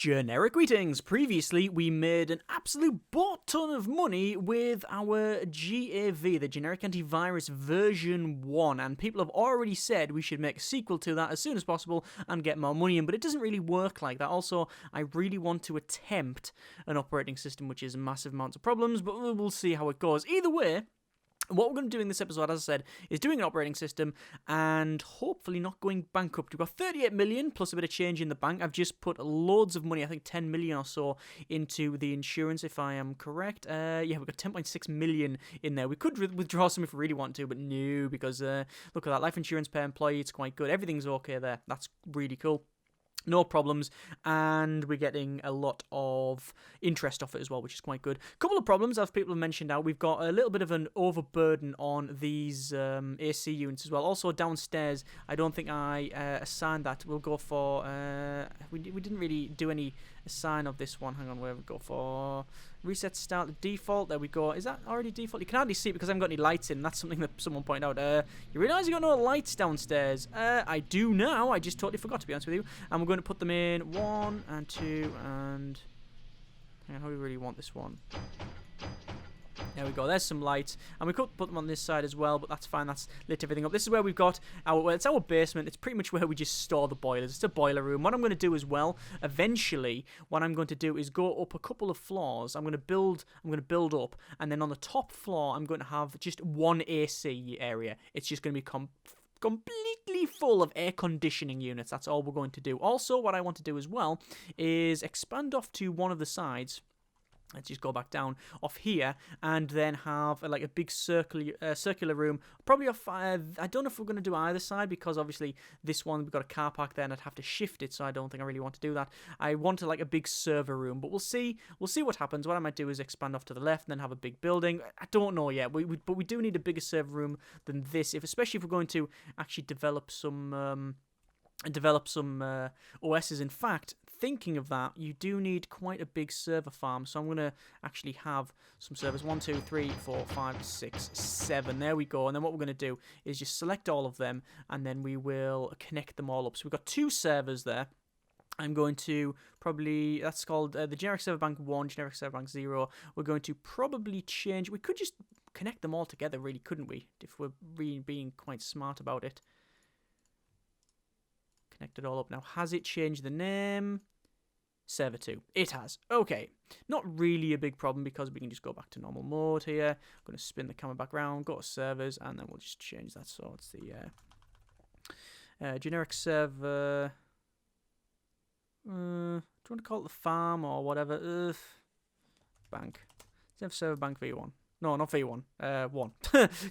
Generic greetings. Previously, we made an absolute butt ton of money with our GAV, the Generic Antivirus version 1, and people have already said we should make a sequel to that as soon as possible and get more money in, but it doesn't really work like that. Also, I really want to attempt an operating system which is massive amounts of problems, but we'll see how it goes. Either way, what we're going to do in this episode, as I said, is doing an operating system and hopefully not going bankrupt. We've got 38 million plus a bit of change in the bank. I've just put loads of money, I think 10 million or so, into the insurance, if I am correct. Yeah, we've got 10.6 million in there. We could withdraw some if we really want to, but no, because look at that. Life insurance per employee, it's quite good. Everything's okay there. That's really cool. No problems, and we're getting a lot of interest off it as well, which is quite good. Couple of problems, as people have mentioned now. We've got a little bit of an overburden on these AC units as well. Also, downstairs, I don't think I assigned that. We'll go for... we didn't really do any assign of this one. Hang on, where we go for... Reset start the default. There we go. Is that already default? You can hardly see it because I haven't got any lights in. That's something that someone pointed out. You realise you got no lights downstairs? I do now. I just totally forgot, to be honest with you. And we're going to put them in 1 and 2 and... Hang on, how do we really want this one? There we go, there's some lights, and we could put them on this side as well, but that's fine, that's lit everything up. This is where we've got our, well, it's our basement. It's pretty much where we just store the boilers. It's a boiler room. What I'm going to do as well, eventually, what I'm going to do is go up a couple of floors. I'm going to build up, and then on the top floor, I'm going to have just one AC area. It's just going to be completely full of air conditioning units. That's all we're going to do. Also, what I want to do as well is expand off to one of the sides. Let's just go back down off here and then have like a big circular room. Probably off. I don't know if we're going to do either side because obviously this one we've got a car park there and I'd have to shift it, so I don't think I really want to do that. I wanted like a big server room, but we'll see. We'll see what happens. What I might do is expand off to the left and then have a big building. I don't know yet. But we do need a bigger server room than this, especially if we're going to actually develop some OSs. In fact, thinking of that, you do need quite a big server farm, so I'm going to actually have some servers. 1, 2, 3, 4, 5, 6, 7. There we go. And then what we're going to do is just select all of them, and then we will connect them all up. So we've got 2 servers there. I'm going to probably, that's called the Generic Server Bank 1, Generic Server Bank 0. We're going to probably change, we could just connect them all together, really, couldn't we? If we're really being quite smart about it. Connect it all up. Now, has it changed the name? Server 2. It has. Okay. Not really a big problem because we can just go back to normal mode here. I'm going to spin the camera back around, go to servers, and then we'll just change that. So it's the generic server. Do you want to call it the farm or whatever? Bank. Let's have server bank V1. No, not V1. 1.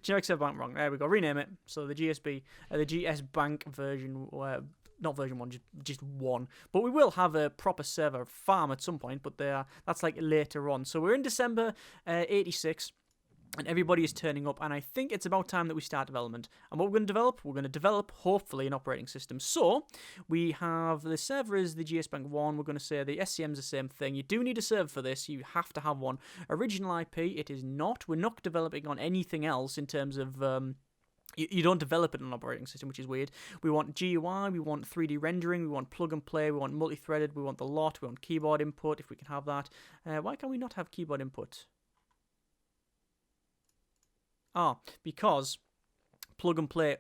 Generic server bank wrong. There we go. Rename it. So the the GS Bank version. Not version 1, just 1. But we will have a proper server farm at some point, but that's like later on. So we're in December 86, and everybody is turning up, and I think it's about time that we start development. And what we're going to develop? We're going to develop, hopefully, an operating system. So we have the server is the GS Bank 1. We're going to say the SCM's the same thing. You do need a server for this. You have to have one. Original IP, it is not. We're not developing on anything else in terms of... You don't develop it in an operating system, which is weird. We want GUI, we want 3D rendering, we want plug and play, we want multi-threaded, we want the lot, we want keyboard input, if we can have that. Why can we not have keyboard input? Because plug and play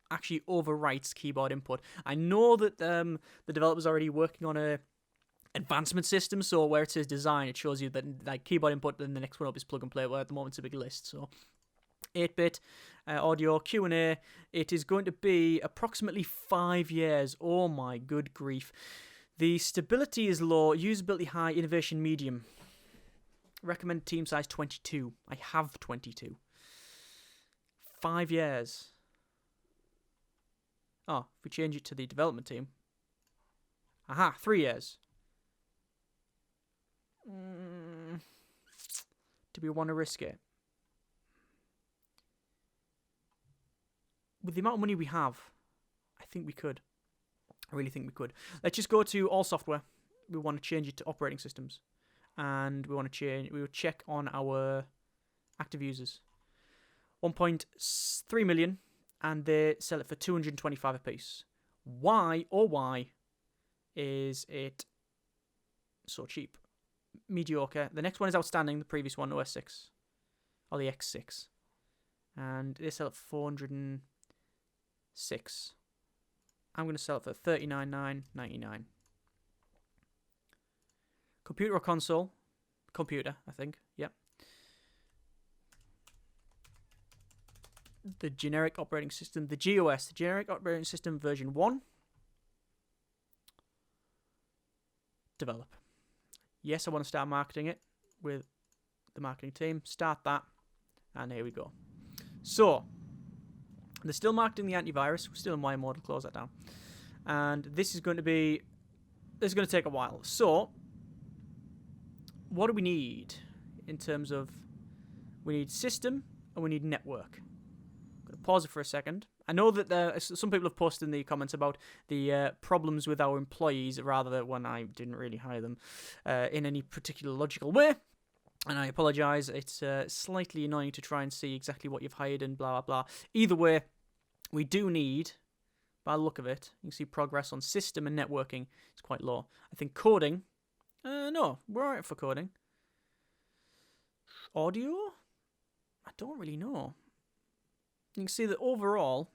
actually overwrites keyboard input. I know that the developer's already working on a advancement system, so where it says design, it shows you that like keyboard input, and the next one up is plug and play, where at the moment it's a big list, so... 8-bit audio Q&A. It is going to be approximately 5 years. Oh my good grief. The stability is low, usability high, innovation medium. Recommended team size 22. I have 22. 5 years. Oh, if we change it to the development team. Aha, 3 years. Do we want to risk it? With the amount of money we have, I think we could. I really think we could. Let's just go to all software. We want to change it to operating systems. And we want to we will check on our active users. 1.3 million, and they sell it for 225 a piece. Why, oh why, is it so cheap. Mediocre. The next one is outstanding. The previous one, OS6. Or the X6. And they sell it for 406. I'm going to sell it for $39,999. Computer or console? Computer, I think. Yep. The generic operating system, the GOS, the generic operating system version 1. Develop. Yes, I want to start marketing it with the marketing team. Start that. And here we go. So, they're still marketing the antivirus. We're still in Y mode. I'll close that down. And this is going to take a while. So, what do we need in terms of, we need system and we need network. I'm going to pause it for a second. I know that some people have posted in the comments about the problems with our employees, rather than when I didn't really hire them in any particular logical way. And I apologise. It's slightly annoying to try and see exactly what you've hired and blah, blah, blah. Either way, we do need, by the look of it, you can see progress on system and networking is quite low. I think coding, no, we're alright for coding. Audio? I don't really know. You can see that overall,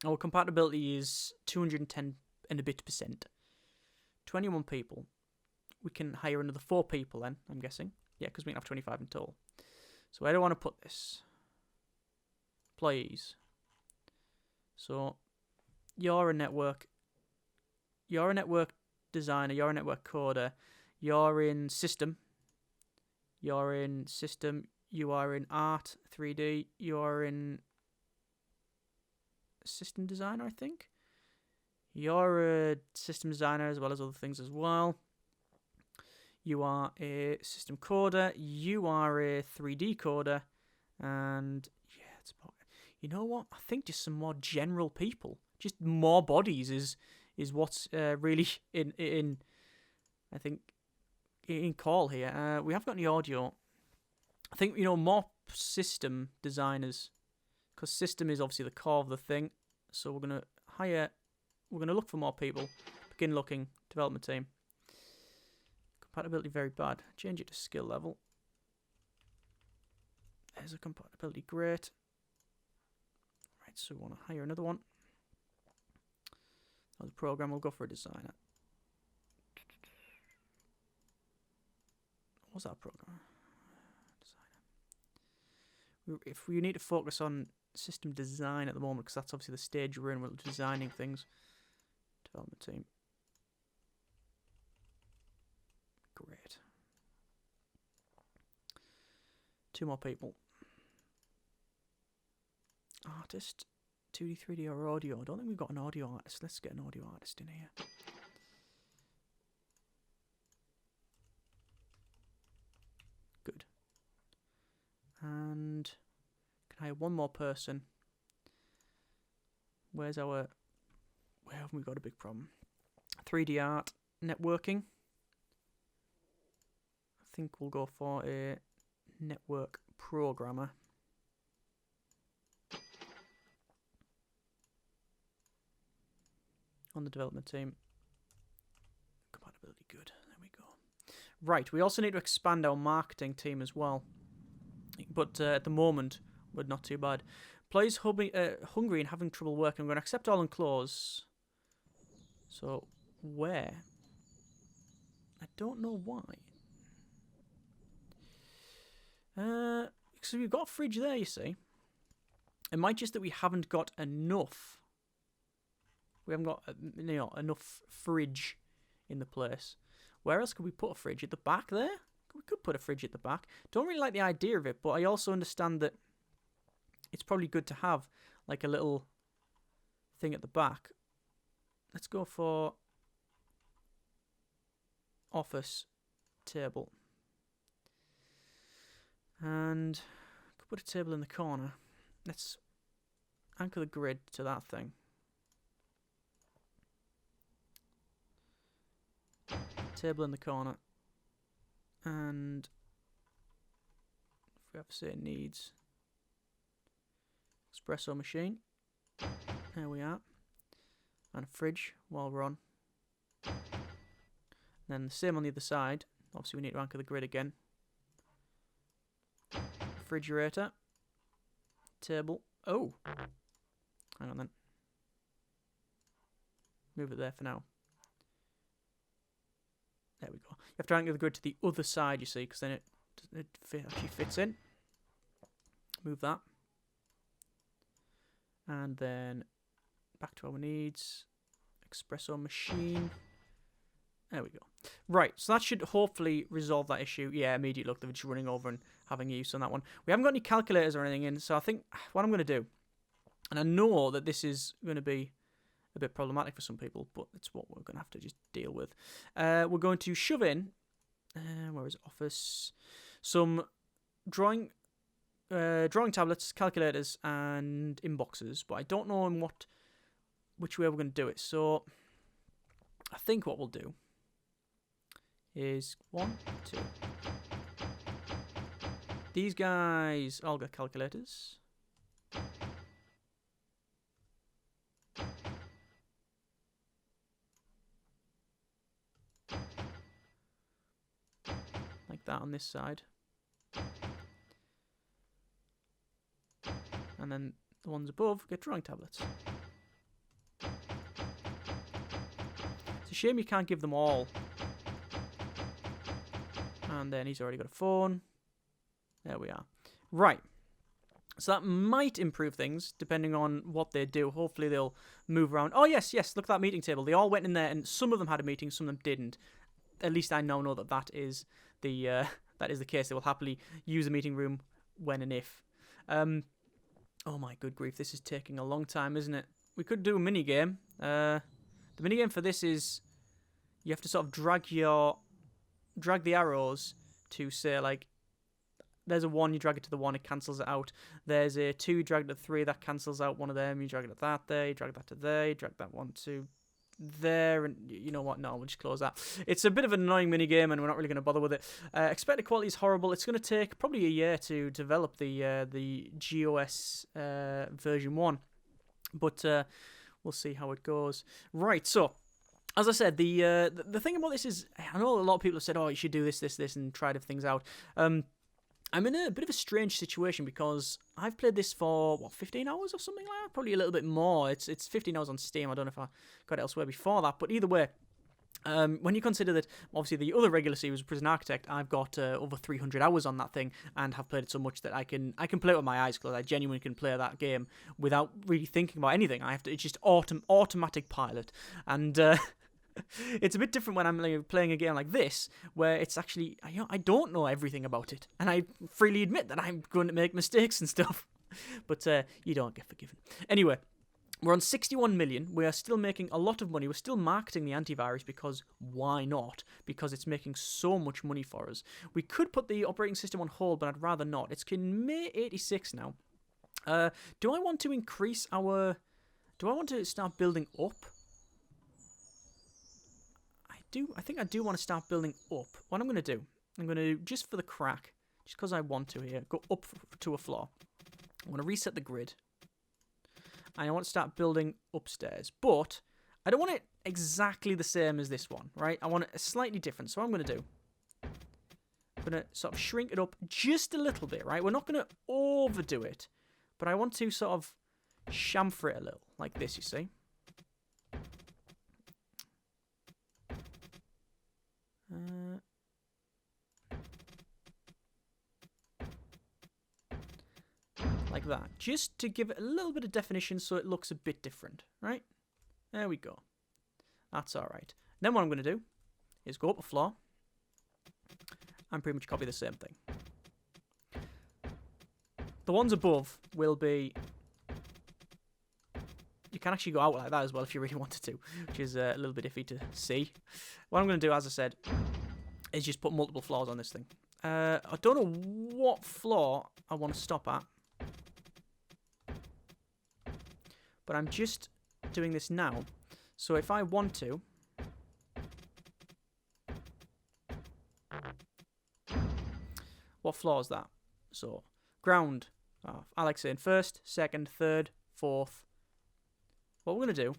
our compatibility is 210 and a bit %. 21 people. We can hire another 4 people then, I'm guessing. Yeah, because we can have 25 in total. So where do I want to put this? Employees. So, you're a network designer, you're a network coder, you're in system, you are in art, 3D, you are in system designer, I think. You're a system designer as well as other things as well. You are a system coder, you are a 3D coder, and yeah, it's about, you know what? I think just some more general people, just more bodies is what's really in I think in call here. We haven't got any audio. I think, more system designers, because system is obviously the core of the thing. So we're gonna look for more people. Begin looking. Development team. Compatibility very bad. Change it to skill level. There's a compatibility, great. Right, so we want to hire another one. Now the program will go for a designer. What's that program? Designer. If we need to focus on system design at the moment, because that's obviously the stage we're in, we're designing things. Development team. Great. 2 more people. Artist, 2D, 3D, or audio. I don't think we've got an audio artist. Let's get an audio artist in here. Good. And can I have one more person? Where haven't we got a big problem? 3D art, networking. I think we'll go for a network programmer. On the development team. Compatibility good. There we go. Right, we also need to expand our marketing team as well. But at the moment, we're not too bad. Players hungry and having trouble working. I'm going to accept all and close. So, where? I don't know why. So we've got a fridge there, you see. It might just that we haven't got enough. We haven't got enough fridge in the place. Where else could we put a fridge? At the back there? We could put a fridge at the back. Don't really like the idea of it, but I also understand that it's probably good to have like a little thing at the back. Let's go for office table. And could put a table in the corner. Let's anchor the grid to that thing. Table in the corner. And if we have to say it needs espresso machine. There we are. And a fridge while we're on. Then the same on the other side. Obviously, we need to anchor the grid again. Refrigerator. Table. Oh. Hang on then. Move it there for now. There we go. You have to anchor the grid to the other side, you see, because then it actually fits in. Move that. And then back to our needs. Espresso machine. There we go. Right, so that should hopefully resolve that issue. Yeah, immediate look, they're just running over and having use on that one. We haven't got any calculators or anything in, so I think what I'm going to do, and I know that this is going to be a bit problematic for some people, but it's what we're going to have to just deal with. We're going to shove in, where is it? Office, some drawing tablets, calculators, and inboxes, but I don't know in which way we're going to do it. So I think what we'll do is 1, 2. These guys all got calculators. Like that on this side. And then the ones above get drawing tablets. It's a shame you can't give them all. And then he's already got a phone. There we are. Right. So that might improve things, depending on what they do. Hopefully they'll move around. Oh, yes, yes, look at that meeting table. They all went in there, and some of them had a meeting, some of them didn't. At least I now know that that is the case. They will happily use a meeting room when and if. Oh, my good grief. This is taking a long time, isn't it? We could do a minigame. The minigame for this is you have to sort of drag the arrows to say, like, there's a 1, you drag it to the 1, it cancels it out. There's a 2, you drag it to 3, that cancels out one of them. You drag it to that there, you drag that to there, you drag that one to there, and you know what? No, we'll just close that. It's a bit of an annoying minigame, and we're not really going to bother with it. Expected quality is horrible. It's going to take probably a year to develop the GOS version 1, but we'll see how it goes. Right, so as I said, the thing about this is, I know a lot of people have said, oh, you should do this, and try different things out. I'm in a bit of a strange situation because I've played this for, 15 hours or something like that? Probably a little bit more. It's 15 hours on Steam. I don't know if I got it elsewhere before that. But either way, when you consider that, obviously, the other regular series, Prison Architect, I've got over 300 hours on that thing and have played it so much that I can play it with my eyes closed. I genuinely can play that game without really thinking about anything. It's just automatic pilot. And it's a bit different when I'm playing a game like this, where it's actually, I don't know everything about it, and I freely admit that I'm going to make mistakes and stuff, but you don't get forgiven. Anyway, we're on 61 million, we are still making a lot of money, we're still marketing the antivirus because why not? Because it's making so much money for us. We could put the operating system on hold, but I'd rather not. It's in May 86 now. Do I want to increase our... Do I want to start building up? I think I do want to start building up. What I'm going to do, I'm going to, just for the crack, just because I want to here, go up to a floor. I'm going to reset the grid. And I want to start building upstairs. But I don't want it exactly the same as this one, right? I want it slightly different. So what I'm going to do, I'm going to sort of shrink it up just a little bit, right? We're not going to overdo it. But I want to sort of chamfer it a little, like this, you see. Like that, just to give it a little bit of definition so it looks a bit different, right? There we go. That's all right. Then what I'm going to do is go up a floor and pretty much copy the same thing. The ones above will be... You can actually go out like that as well if you really wanted to, which is a little bit iffy to see. What I'm going to do, as I said, is just put multiple floors on this thing. I don't know what floor I want to stop at, but I'm just doing this now. So if I want to, what floor is that? So ground. Oh, I like saying first, second, third, fourth. What we're going to do,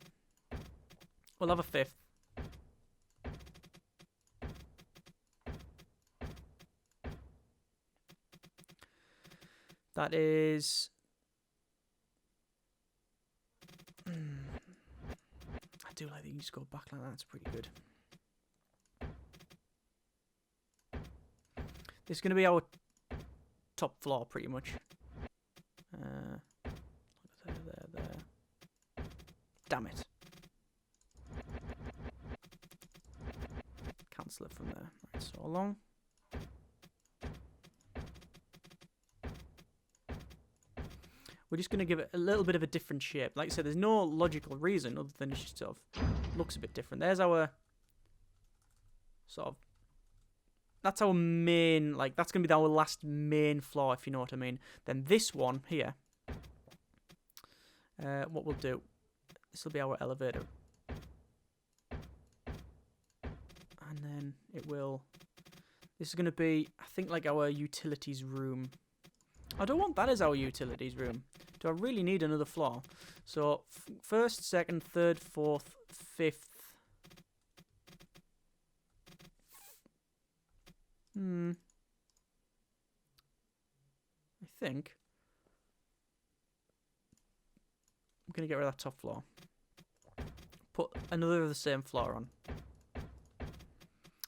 we'll have a fifth. That is... I do like that you can just go back like that. It's pretty good. This is going to be our top floor, pretty much. There. Damn it. Cancel it from there. Right, so along. We're just going to give it a little bit of a different shape. Like I said, there's no logical reason other than it just sort of looks a bit different. There's our sort of... That's our main, like, that's going to be our last main floor, if you know what I mean. Then this one here, what we'll do, this will be our elevator. And then it will, this is going to be, I think, like our utilities room. I don't want that as our utilities room. Do I really need another floor? So, first, second, third, fourth, fifth. I think I'm going to get rid of that top floor. Put another of the same floor on.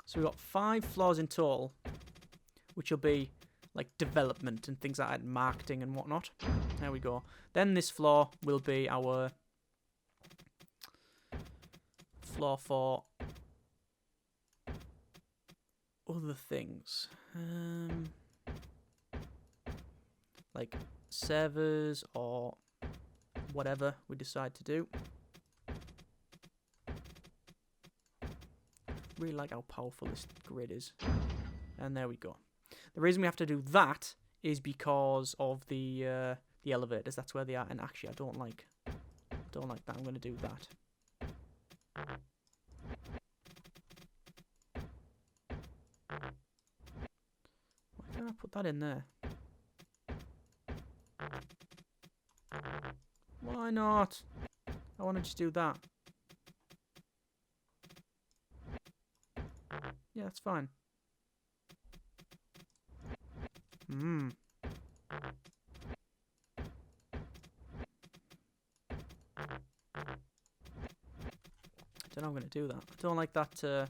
So we've got 5 floors in total, which will be like development and things like that, marketing and whatnot. There we go. Then this floor will be our floor for other things. Like servers or whatever we decide to do. Really like how powerful this grid is. And there we go. The reason we have to do that is because of the elevators. That's where they are. And actually, I don't like that. I'm going to do that. Why can't I put that in there? Why not? I want to just do that. Yeah, that's fine. Don't know how I'm going to do that. I don't like that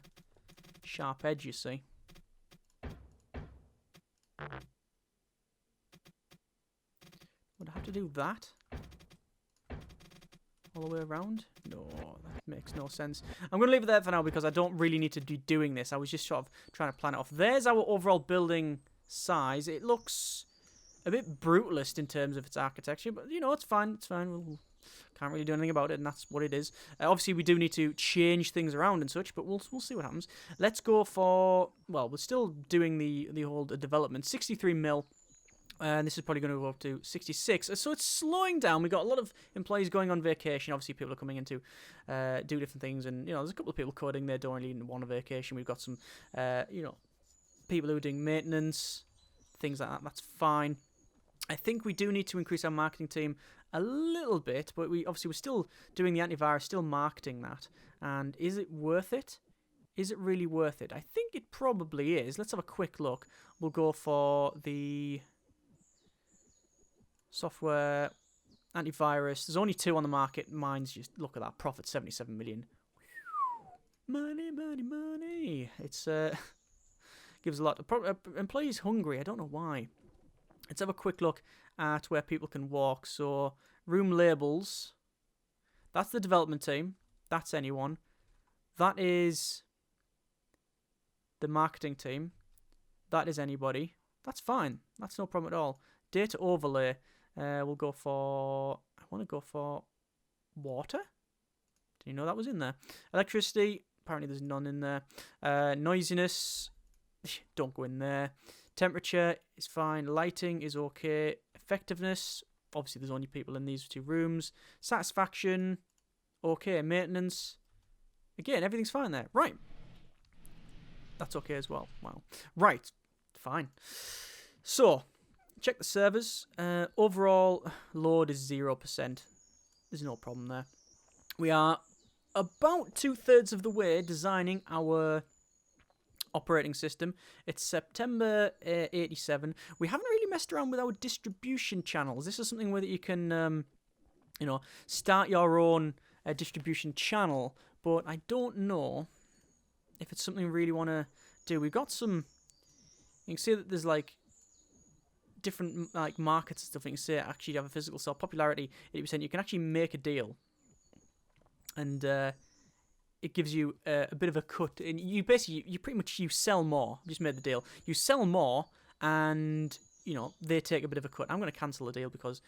sharp edge, you see. Would I have to do that? All the way around? No, that makes no sense. I'm going to leave it there for now because I don't really need to be doing this. I was just sort of trying to plan it off. There's our overall building size. It looks a bit brutalist in terms of its architecture, but you know, it's fine. It's fine. We can't really do anything about it, and that's what it is. Obviously, we do need to change things around and such, but we'll see what happens. Let's go for, well, we're still doing the whole development. 63 mil. And this is probably going to go up to 66. So it's slowing down. We've got a lot of employees going on vacation. Obviously, people are coming in to do different things. And, you know, there's a couple of people coding there, don't really want a vacation. We've got some, you know, people who are doing maintenance, things like that. That's fine. I think we do need to increase our marketing team a little bit. But we're still doing the antivirus, still marketing that. And is it worth it? Is it really worth it? I think it probably is. Let's have a quick look. We'll go for the... software, antivirus. There's only 2 on the market. Mine's just, look at that, profit 77 million. Money, money, money. It's gives a lot. Employees hungry. I don't know why. Let's have a quick look at where people can walk. So room labels. That's the development team. That's anyone. That is the marketing team. That is anybody. That's fine. That's no problem at all. Data overlay. We'll go for... I want to go for water. Did you know that was in there? Electricity. Apparently there's none in there. Noisiness. Don't go in there. Temperature is fine. Lighting is okay. Effectiveness. Obviously there's only people in these 2 rooms. Satisfaction. Okay. Maintenance. Again, everything's fine there. Right. That's okay as well. Wow. Right. Fine. So... check the servers. Overall load is 0%. There's no problem there. We are about 2/3 of the way designing our operating system. It's September 87. We haven't really really messed around with our distribution channels. This is something where that you can, start your own distribution channel, but I don't know if it's something we really want to do. We've got some. You can see that there's like different like markets and stuff. You can say actually you have a physical store, popularity 80%. You can actually make a deal, and it gives you a bit of a cut. And you basically you pretty much you sell more. I've just made the deal. You sell more, and they take a bit of a cut. I'm going to cancel the deal because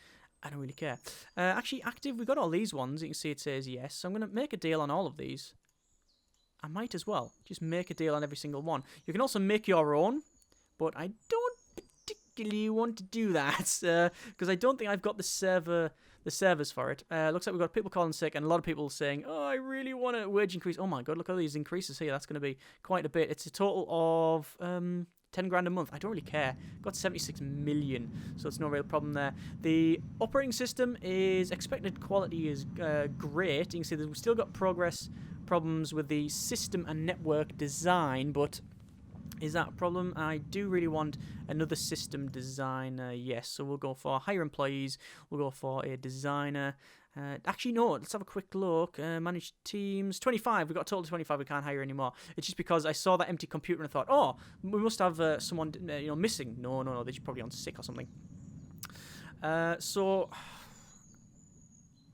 I don't really care. Actually, active. We've got all these ones. You can see it says yes. So I'm going to make a deal on all of these. I might as well just make a deal on every single one. You can also make your own, but I don't particularly want to do that because I don't think I've got the servers for it. Looks like we've got people calling sick and a lot of people saying, "Oh, I really want a wage increase." Oh my god, look at all these increases here. That's going to be quite a bit. It's a total of 10 grand a month. I don't really care. Got 76 million, so it's no real problem there. The operating system is expected quality is great. You can see that we've still got problems with the system and network design, but is that a problem? I do really want another system designer, yes. So we'll go for hire employees. We'll go for a designer. Actually, no, let's have a quick look. Manage teams. 25. We've got a total of 25. We can't hire anymore. It's just because I saw that empty computer and I thought, oh, we must have someone missing. No. They're probably on sick or something. So,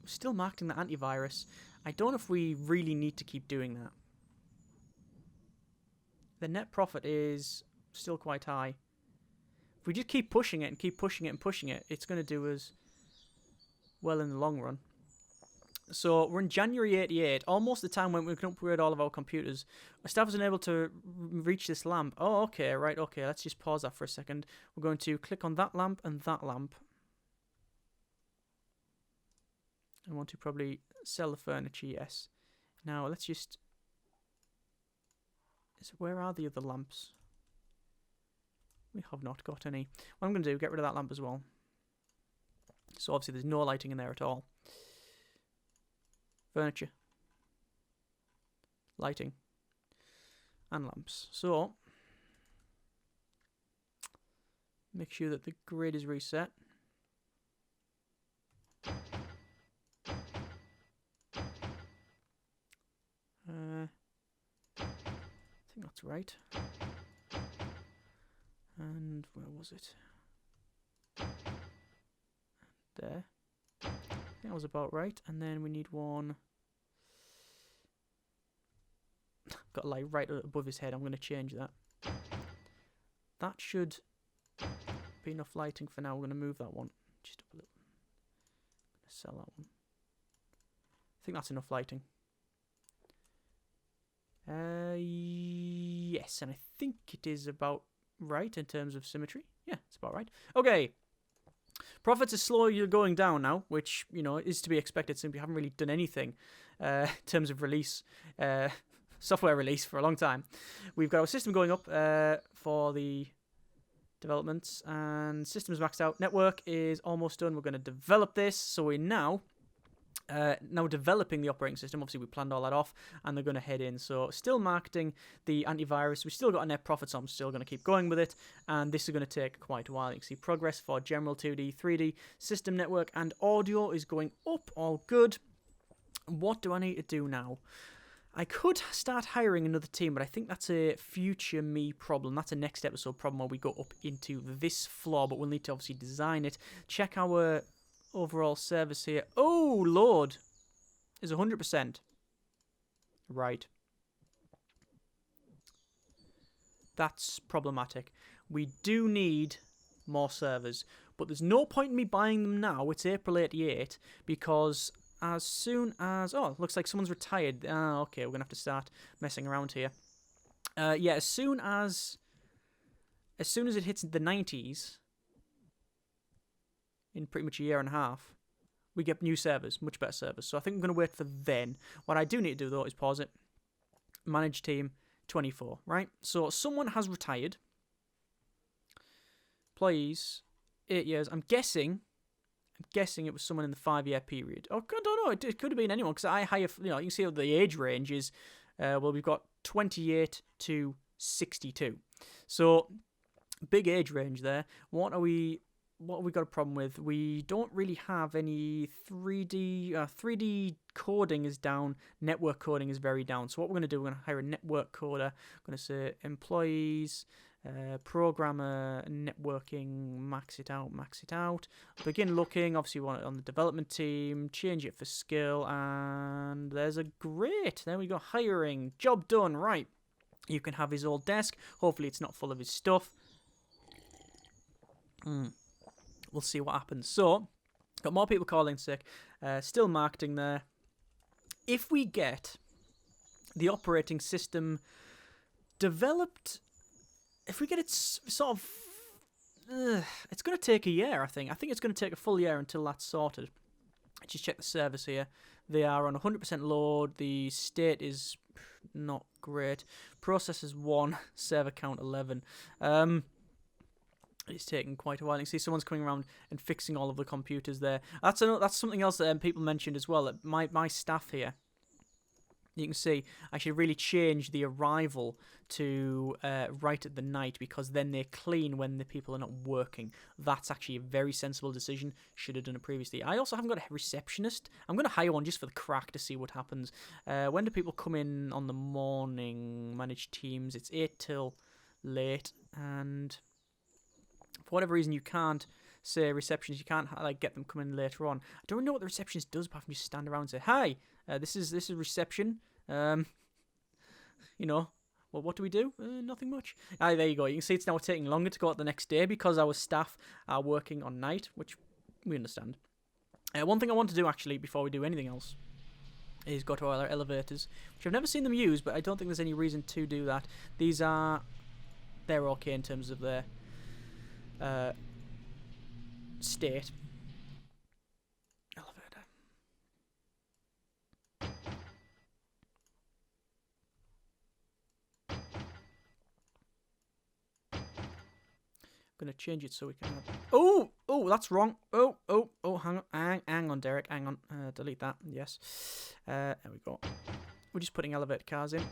still marketing the antivirus. I don't know if we really need to keep doing that. The net profit is still quite high. If we just keep pushing it and keep pushing it and pushing it, it's going to do us well in the long run. So we're in January 88, almost the time when we can upgrade all of our computers. Our staff wasn't able to reach this lamp. Oh, okay, right, okay. Let's just pause that for a second. We're going to click on that lamp and that lamp. I want to probably sell the furniture, yes. Now, let's just... Where are the other lamps? We have not got any. What I'm going to do, get rid of that lamp as well. So obviously there's no lighting in there at all. Furniture. Lighting. And lamps. So, make sure that the grid is reset. I think that's right. And where was it? There. I think that was about right. And then we need one. Got a light right above his head. I'm going to change that. That should be enough lighting for now. We're going to move that one just up a little. I'm going to sell that one. I think that's enough lighting. Yes, and I think it is about right in terms of symmetry. Yeah, it's about right. Okay. Profits are slowly going down now, which, is to be expected since we haven't really done anything in terms of release, software release for a long time. We've got our system going up for the developments, and systems maxed out. Network is almost done. We're going to develop this, so we're now developing the operating system. Obviously, we planned all that off, and they're going to head in. So, still marketing the antivirus. We've still got a net profit, so I'm still going to keep going with it. And this is going to take quite a while. You can see progress for general 2D, 3D, system network, and audio is going up. All good. What do I need to do now? I could start hiring another team, but I think that's a future me problem. That's a next episode problem where we go up into this floor, but we'll need to obviously design it. Check our overall service here. Oh, Lord. Is 100%. Right. That's problematic. We do need more servers, but there's no point in me buying them now. It's April 88 because as soon as... Oh, looks like someone's retired. Okay, we're going to have to start messing around here. Yeah, as soon as it hits the 90s... in pretty much a year and a half, we get new servers, much better servers. So I think I'm going to wait for then. What I do need to do, though, is pause it. Manage team 24, right? So someone has retired. Employees, 8 years. I'm guessing it was someone in the 5-year period. Oh, I don't know. It could have been anyone, because I hire, you can see how the age range is. Well, we've got 28 to 62. So Big age range there. What have we got a problem with? We don't really have any 3D. 3D coding is down. Network coding is very down. So what we're going to do, we're going to hire a network coder. I'm going to say employees, programmer, networking, max it out. Begin looking. Obviously, we want it on the development team. Change it for skill. And there's a great. There we go. Hiring. Job done. Right. You can have his old desk. Hopefully, it's not full of his stuff. We'll see what happens. So, got more people calling sick. Still marketing there. If we get the operating system developed, if we get it sort of, it's going to take a year, I think. I think it's going to take a full year until that's sorted. Just check the servers here. They are on 100% load. The state is not great. Processors 1, server count 11. It's taking quite a while. You can see someone's coming around and fixing all of the computers there. That's something else that people mentioned as well. My staff here, you can see, I should really change the arrival to right at the night, because then they're clean when the people are not working. That's actually a very sensible decision. Should have done it previously. I also haven't got a receptionist. I'm going to hire one just for the crack to see what happens. When do people come in on the morning? Manage teams. It's 8 till late, and for whatever reason, you can't say receptionist. You can't get them come in later on. I don't know what the receptionist does apart from just stand around and say, "Hi, this is reception." Well, what do we do? Nothing much. There you go. You can see it's now taking longer to go out the next day because our staff are working on night, which we understand. One thing I want to do actually before we do anything else is go to our elevators, which I've never seen them use, but I don't think there's any reason to do that. They're okay in terms of their state. Elevator. I'm gonna change it so we can have... Oh, that's wrong. Oh, hang on, Derek, hang on. Delete that. Yes. There we go. We're just putting elevator cars in.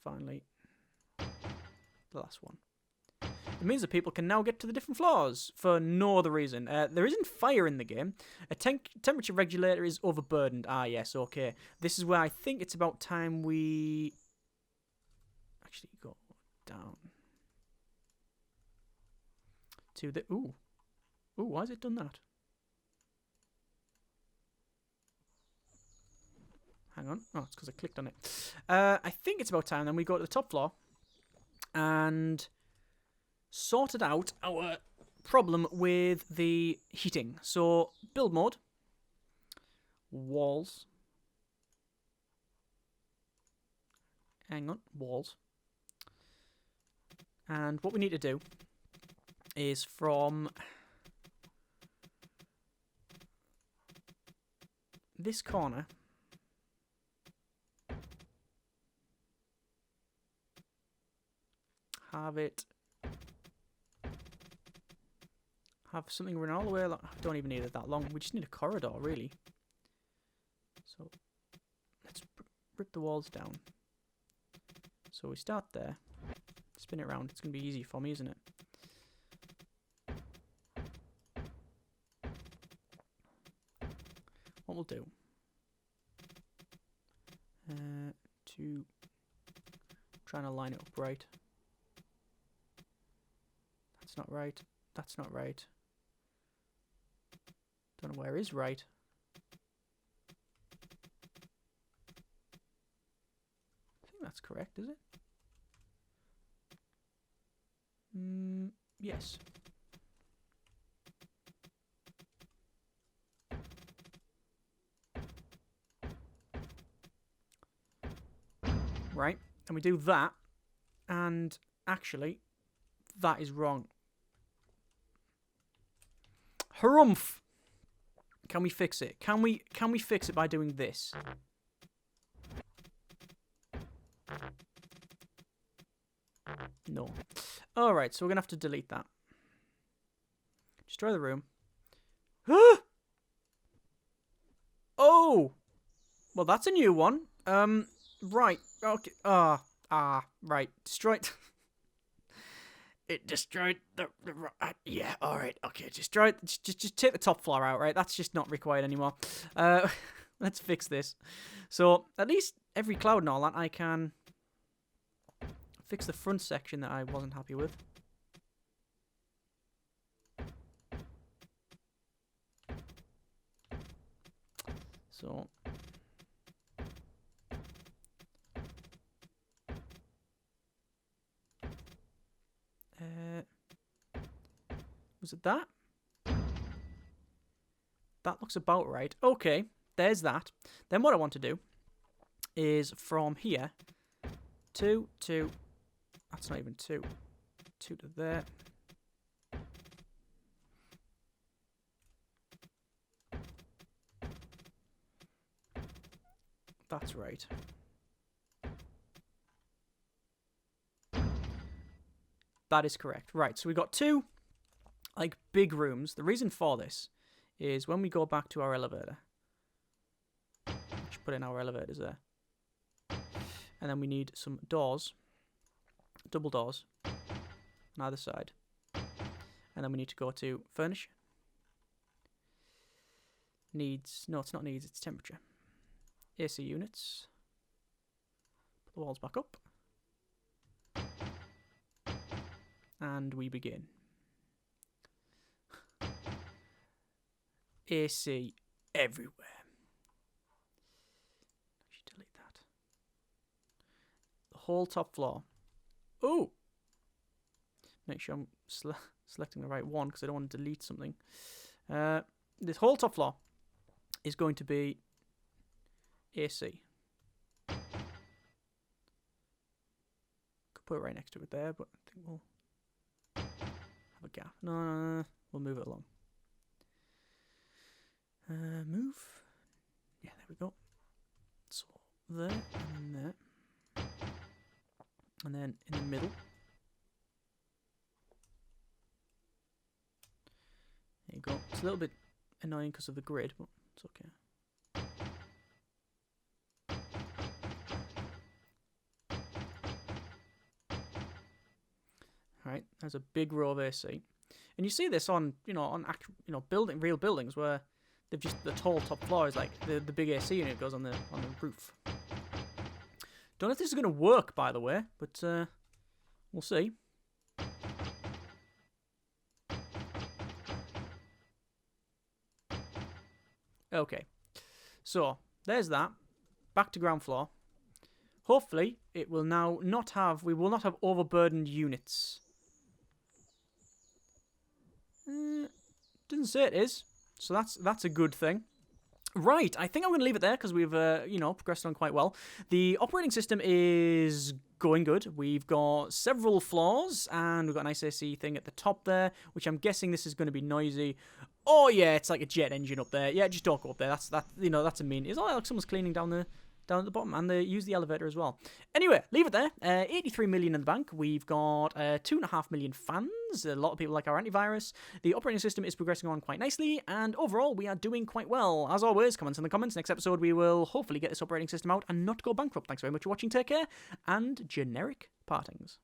Finally, the last one. It means that people can now get to the different floors for no other reason. There isn't fire in the game. A temperature regulator is overburdened. Ah, yes, okay. This is where I think it's about time we actually go down to the... Ooh, why has it done that? Hang on. Oh, it's because I clicked on it. I think it's about time then we go to the top floor and sorted out our problem with the heating. So, build mode. Walls. Hang on. Walls. And what we need to do is from this corner... have something run all the way along. I don't even need it that long. We just need a corridor, really. So let's rip the walls down. So we start there, spin it around. It's going to be easy for me, isn't it? What we'll do to try and line it up right. That's not right. That's not right. Don't know where is right. I think that's correct, is it? Yes. Right, and we do that, and actually, that is wrong. Harumph! Can we fix it? Can we fix it by doing this? No. Alright, so we're gonna have to delete that. Destroy the room. Oh! Well, that's a new one. Right. Okay. Right. Destroyed. It destroyed the yeah, alright, okay, destroyed, just take the top floor out, right? That's just not required anymore. Let's fix this. So, at least every cloud and all that, I can fix the front section that I wasn't happy with. So... was it that? That looks about right. Okay, there's that. Then what I want to do is from here, 2, 2, that's not even 2, 2 to there. That's right. That is correct. Right, so we got 2, like, big rooms. The reason for this is when we go back to our elevator. Just put in our elevators there. And then we need some doors. Double doors. On either side. And then we need to go to furnish. Needs... no, it's not needs, it's temperature. AC units. Put the walls back up. And we begin. AC everywhere. I should delete that. The whole top floor. Oh! Make sure I'm selecting the right one because I don't want to delete something. This whole top floor is going to be AC. Could put it right next to it there, but I think we'll have a gap. No, we'll move it along. Move. Yeah, there we go. So there and there, and then in the middle. There you go. It's a little bit annoying because of the grid, but it's okay. Right, there's a big row of AC, and you see this on real buildings where they've just the tall top floor is like the big AC unit goes on the roof. Don't know if this is going to work, by the way, but we'll see. Okay, so there's that. Back to ground floor. Hopefully, it will now not have. We will not have overburdened units. Doesn't say it is, so that's a good thing. Right, I think I'm going to leave it there because we've progressed on quite well. The operating system is going good. We've got several floors and we've got a nice AC thing at the top there, which I'm guessing this is going to be noisy. Oh yeah, it's like a jet engine up there. Yeah, just don't go up there. That's a mean. It's like someone's cleaning down at the bottom, and they use the elevator as well. Anyway, leave it there. 83 million in the bank. We've got 2.5 million fans. A lot of people like our antivirus. The operating system is progressing on quite nicely, and overall, we are doing quite well. As always, comments in the comments. Next episode, we will hopefully get this operating system out and not go bankrupt. Thanks very much for watching. Take care, and generic partings.